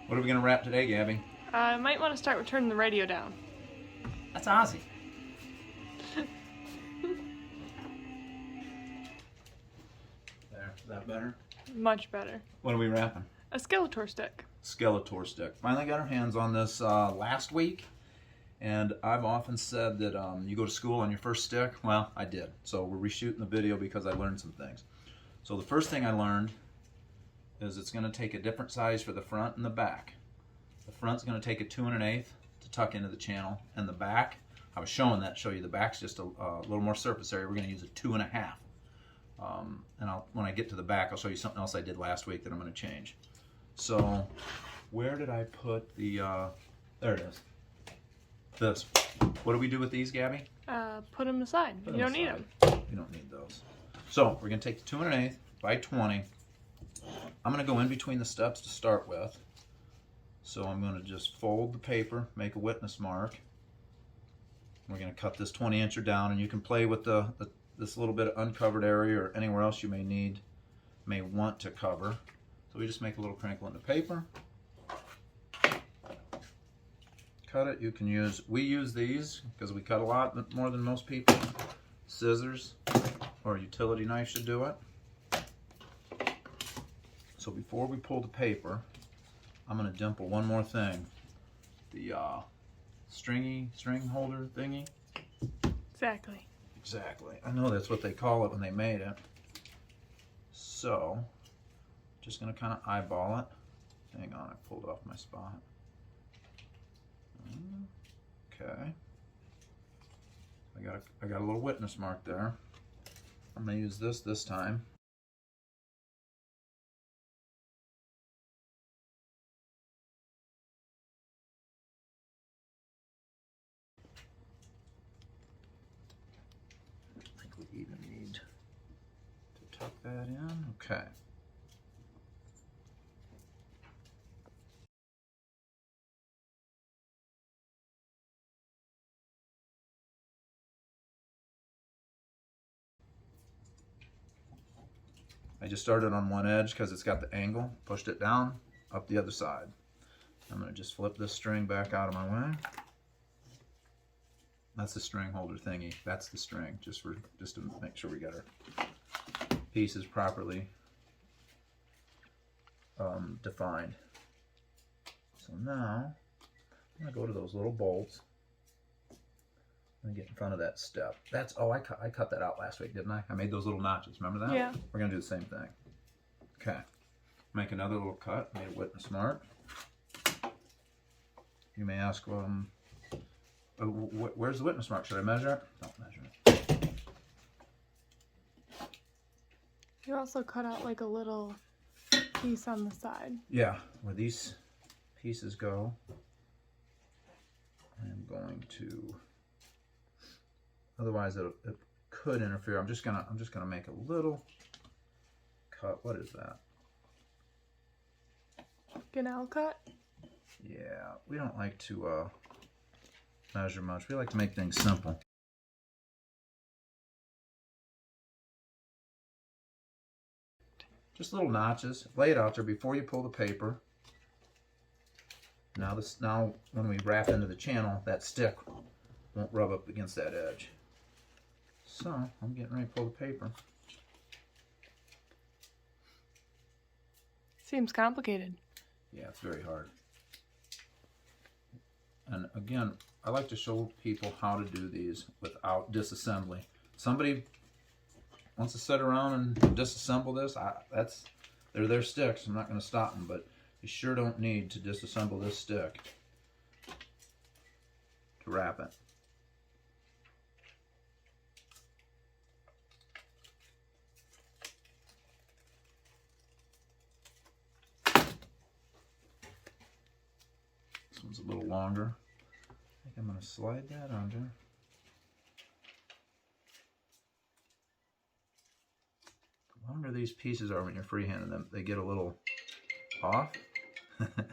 What are we going to wrap today, Gabby? I might want to start with turning the radio down. That's Ozzy. There, is that better? Much better. What are we wrapping? A Skeletor stick. Skeletor stick. Finally got our hands on this last week, and I've often said that you go to school on your first stick. Well, I did. So we're reshooting the video because I learned some things. So the first thing I learned is it's going to take a different size for the front and the back. The front's going to take a 2 1/8 to tuck into the channel, and the back, I was showing that, show you the back's just a little more surface area. We're going to use a 2 1/2. And when I get to the back, I'll show you something else I did last week that I'm going to change. So, where did I put the, there it is. This. What do we do with these, Gabby? Put them aside. You don't need them. You don't need those. So, we're going to take the 2 1/8 by 20. I'm going to go in between the steps to start with. So I'm going to just fold the paper, make a witness mark. We're going to cut this 20-incher down, and you can play with this little bit of uncovered area or anywhere else you may want to cover. So we just make a little crinkle in the paper. Cut it. You can use, we use these because we cut a lot more than most people. Scissors or a utility knife should do it. So before we pull the paper, I'm going to dimple one more thing. The string holder thingy. Exactly. Exactly. I know that's what they call it when they made it. So, just going to kind of eyeball it. Hang on, I pulled off my spot. Okay. I got a little witness mark there. I'm going to use this time. We even need to tuck that in. Okay. I just started on one edge because it's got the angle, pushed it down, up the other side. I'm going to just flip this string back out of my way. That's the string holder thingy. That's the string, just to make sure we got our pieces properly defined. So now I'm going to go to those little bolts and get in front of that step. That's, oh, I cut that out last week, didn't I? I made those little notches. Remember that? Yeah. We're going to do the same thing. Okay. Make another little cut. Made a witness mark. You may ask, where's the witness mark? Should I measure it? Don't measure it. You also cut out like a little piece on the side. Yeah, where these pieces go, I'm going to. Otherwise, it could interfere. I'm just gonna make a little cut. What is that? Canal cut. Yeah, we don't like to measure much. We like to make things simple. Just little notches. Lay it out there before you pull the paper. Now when we wrap into the channel, that stick won't rub up against that edge. So I'm getting ready to pull the paper. Seems complicated. Yeah, it's very hard. And again, I like to show people how to do these without disassembly. Somebody wants to sit around and disassemble this, they're their sticks. I'm not going to stop them, but you sure don't need to disassemble this stick to wrap it. This one's a little longer. I think I'm going to slide that under. The longer these pieces are when you're freehanding them, they get a little off. I'm going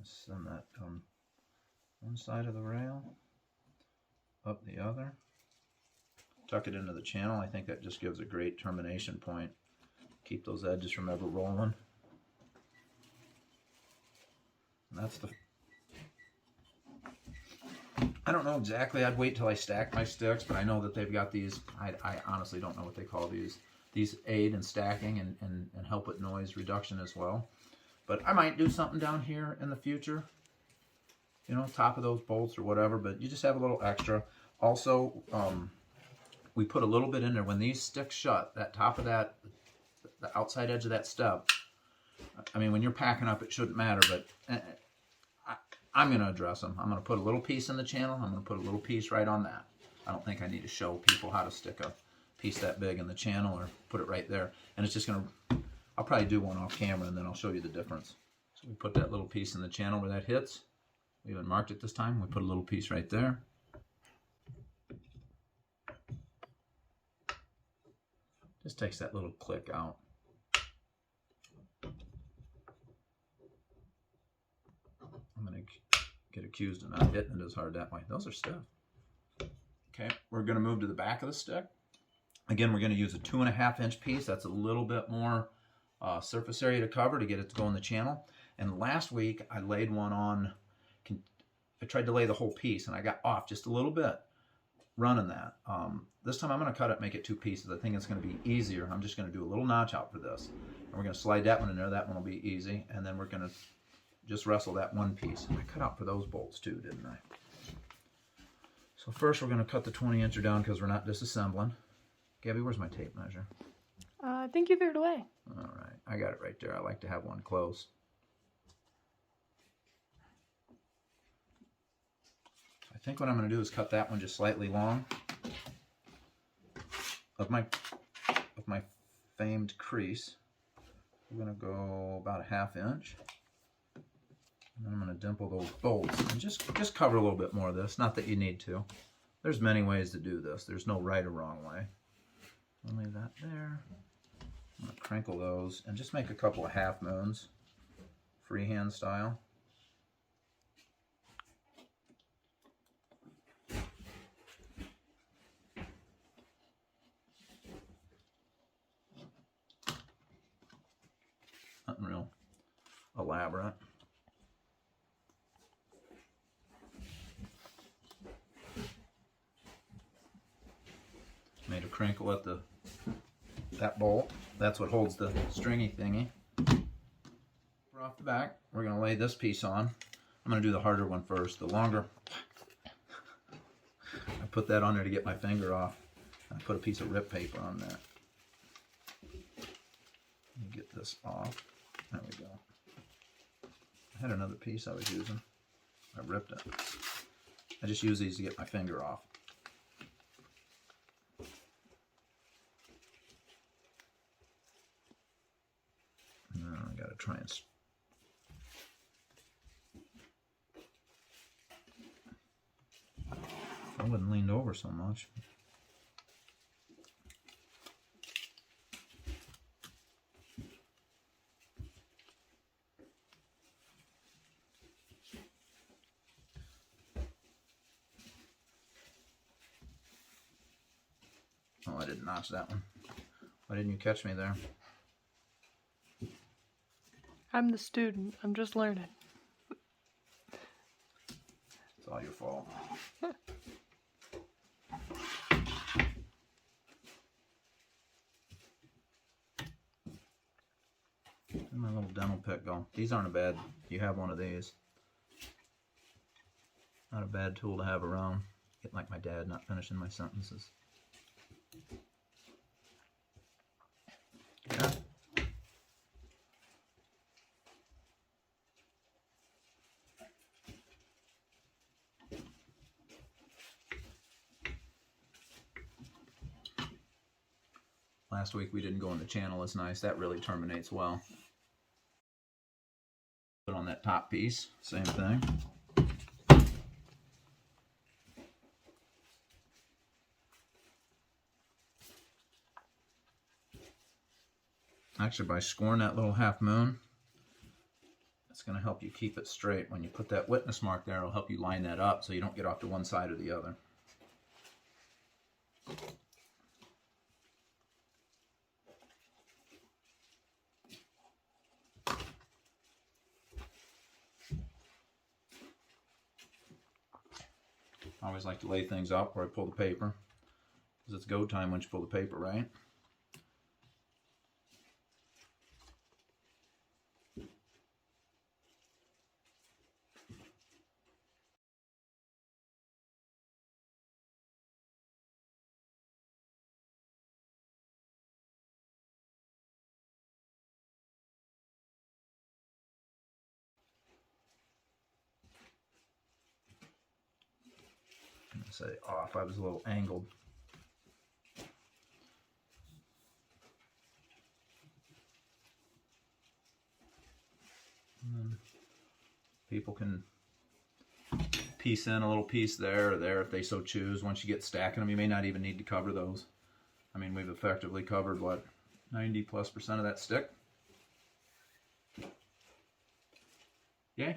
to send that from one side of the rail up the other. Tuck it into the channel. I think that just gives a great termination point. Keep those edges from ever rolling. That's the... I don't know exactly. I'd wait till I stack my sticks, but I know that they've got these. I honestly don't know what they call these. These aid in stacking and help with noise reduction as well. But I might do something down here in the future. You know, top of those bolts or whatever, but you just have a little extra. Also, we put a little bit in there. When these stick shut, that top of that, the outside edge of that stub, I mean, when you're packing up, it shouldn't matter, but I'm going to address them. I'm going to put a little piece in the channel. I'm going to put a little piece right on that. I don't think I need to show people how to stick a piece that big in the channel or put it right there. And it's just going to, I'll probably do one off camera and then I'll show you the difference. So we put that little piece in the channel where that hits. We even marked it this time. We put a little piece right there. Just takes that little click out. I'm going to get accused of not hitting it as hard that way. Those are stiff. Okay, we're going to move to the back of the stick. Again, we're going to use a 2.5 inch piece. That's a little bit more surface area to cover to get it to go in the channel. And last week, I laid one on, I tried to lay the whole piece, and I got off just a little bit running that. This time I'm going to cut it, make it 2 pieces. I think it's going to be easier. I'm just going to do a little notch out for this. And we're going to slide that one in there. That one will be easy. And then we're going to just wrestle that one piece. I cut out for those bolts too, didn't I? So first we're going to cut the 20-incher down because we're not disassembling. Gabby, where's my tape measure? I think you threw it away. All right, I got it right there. I like to have one close. I think what I'm going to do is cut that one just slightly long of my famed crease. We're going to go about a 1/2 inch. And then I'm going to dimple those bolts and just cover a little bit more of this. Not that you need to. There's many ways to do this. There's no right or wrong way. I'll leave that there. I'm going to crinkle those and just make a couple of 1/2 moons, freehand style. Nothing real elaborate. Made a crinkle at that bolt. That's what holds the stringy thingy. We're off the back. We're going to lay this piece on. I'm going to do the harder one first. The longer, I put that on there to get my finger off. I put a piece of rip paper on that. Let me get this off. There we go. I had another piece I was using. I ripped it. I just use these to get my finger off. I gotta try and I wouldn't leaned over so much. Oh, I didn't notch that one. Why didn't you catch me there? I'm the student. I'm just learning. It's all your fault. Where'd my little dental pick go? These aren't a bad, you have one of these. Not a bad tool to have around. Get like my dad, not finishing my sentences. Yeah. Last week we didn't go in the channel as nice. That really terminates well. Put on that top piece, same thing. Actually, by scoring that little 1/2 moon, it's going to help you keep it straight. When you put that witness mark there, it'll help you line that up so you don't get off to one side or the other. I always like to lay things out where I pull the paper, because it's go time once you pull the paper, right? Say off, I was a little angled. And people can piece in a little piece there or there if they so choose. Once you get stacking them, you may not even need to cover those. I mean, we've effectively covered, what, 90+% of that stick? Yay.